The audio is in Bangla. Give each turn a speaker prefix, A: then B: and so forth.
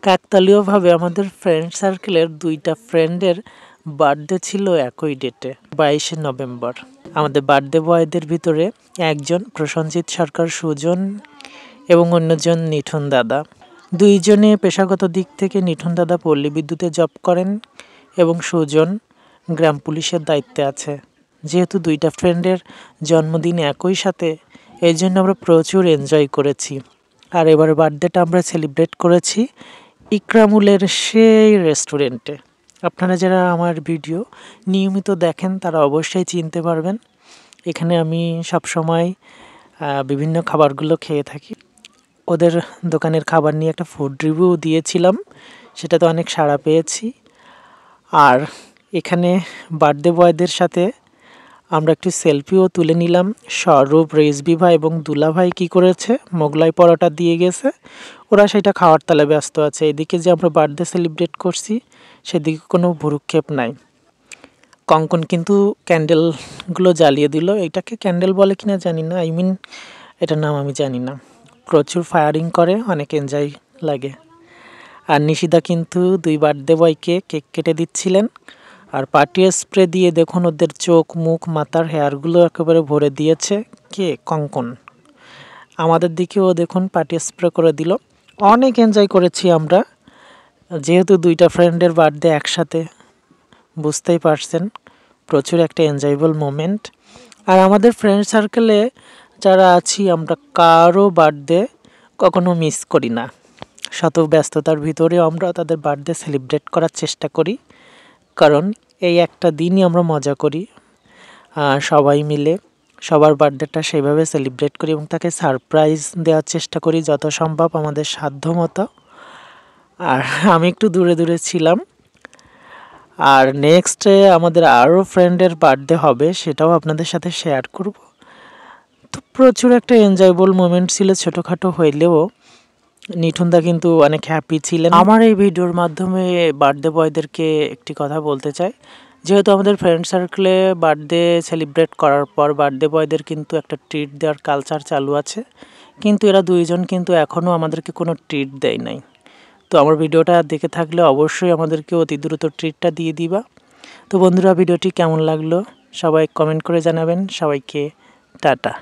A: কাকতালীয়ভাবে আমাদের ফ্রেন্ড সার্কেলের দুইটা ফ্রেন্ডের বার্থডে ছিল একই ডেটে, 22শে নভেম্বর। আমাদের বার্থডে বয়দের ভিতরে একজন প্রসেনজিৎ সরকার সুজন এবং অন্যজন নিঠুন দাদা। দুইজনে পেশাগত দিক থেকে নিঠুন দাদা পল্লী বিদ্যুতে জব করেন এবং সুজন গ্রাম পুলিশের দায়িত্বে আছে। যেহেতু দুইটা ফ্রেন্ডের জন্মদিন একই সাথে, এই জন্য আমরা প্রচুর এনজয় করেছি। আর এবার বার্থডেটা আমরা সেলিব্রেট করেছি ইকরামুলের সেই রেস্টুরেন্টে। আপনারা যারা আমার ভিডিও নিয়মিত দেখেন তারা অবশ্যই চিনতে পারবেন। এখানে আমি সবসময় বিভিন্ন খাবারগুলো খেয়ে থাকি। ওদের দোকানের খাবার নিয়ে একটা ফুড রিভিউ দিয়েছিলাম, সেটাতে অনেক সাড়া পেয়েছি। আর এখানে বার্থডে বয়দের সাথে আমরা একটু সেলফিও তুলে নিলাম। স্বরূপ, রেজবি ভাই এবং দুলা ভাই কী করেছে, মোগলাই পরোটা দিয়ে গেছে, ওরা সেটা খাওয়ার তালে ব্যস্ত আছে। এদিকে যে আমরা বার্থডে সেলিব্রেট করছি সেদিকে কোনো ভুরুক্ষেপ নাই। কঙ্কন কিন্তু ক্যান্ডেলগুলো জ্বালিয়ে দিল। এটাকে ক্যান্ডেল বলে কিনা জানি না, এটার নাম আমি জানি না। প্রচুর ফায়ারিং করে, অনেক এনজয় লাগে। আর নিশিদা কিন্তু দুই বার্থডে বয়কে কেক কেটে দিচ্ছিলেন। আর পার্টি স্প্রে দিয়ে দেখুন ওদের চোখ, মুখ, মাথার হেয়ারগুলো একেবারে ভরে দিয়েছে কে, কঙ্কন। আমাদের দিকেও দেখুন পার্টি স্প্রে করে দিল। অনেক এনজয় করেছি আমরা, যেহেতু দুইটা ফ্রেন্ডের বার্থডে একসাথে, বুঝতেই পারছেন প্রচুর একটা এনজয়েবল মোমেন্ট। আর আমাদের ফ্রেন্ড সার্কেলে যারা আছি আমরা কারো বার্থডে কখনো মিস করি না। শত ব্যস্ততার ভিতরেও আমরা তাদের বার্থডে সেলিব্রেট করার চেষ্টা করি, কারণ এই একটা দিনই আমরা মজা করি সবাই মিলে। সবার বার্থডেটা সেইভাবে সেলিব্রেট করি এবং তাকে সারপ্রাইজ দেওয়ার চেষ্টা করি যত সম্ভব আমাদের সাধ্য মতো। আর আমি একটু দূরে দূরে ছিলাম। আর নেক্সটে আমাদের আরও ফ্রেন্ডের বার্থডে হবে, সেটাও আপনাদের সাথে শেয়ার করব। তো প্রচুর একটা এনজয়েবল মোমেন্ট ছিল, ছোটোখাটো হইলেও। নিঠুনদা কিন্তু অনেক হ্যাপি ছিলেন। আমার এই ভিডিওর মাধ্যমে বার্থডে বয়দেরকে একটি কথা বলতে চাই, যেহেতু আমাদের ফ্রেন্ড সার্কেলে বার্থডে সেলিব্রেট করার পর বার্থডে বয়দের কিন্তু একটা ট্রিট দেওয়ার কালচার চালু আছে, কিন্তু এরা দুইজন কিন্তু এখনও আমাদেরকে কোনো ট্রিট দেয় নাই। তো আমার ভিডিওটা দেখে থাকলে অবশ্যই আমাদেরকে অতি দ্রুত ট্রিটটা দিয়ে দিবা। তো বন্ধুরা, ভিডিওটি কেমন লাগলো সবাই কমেন্ট করে জানাবেন। সবাইকে টাটা।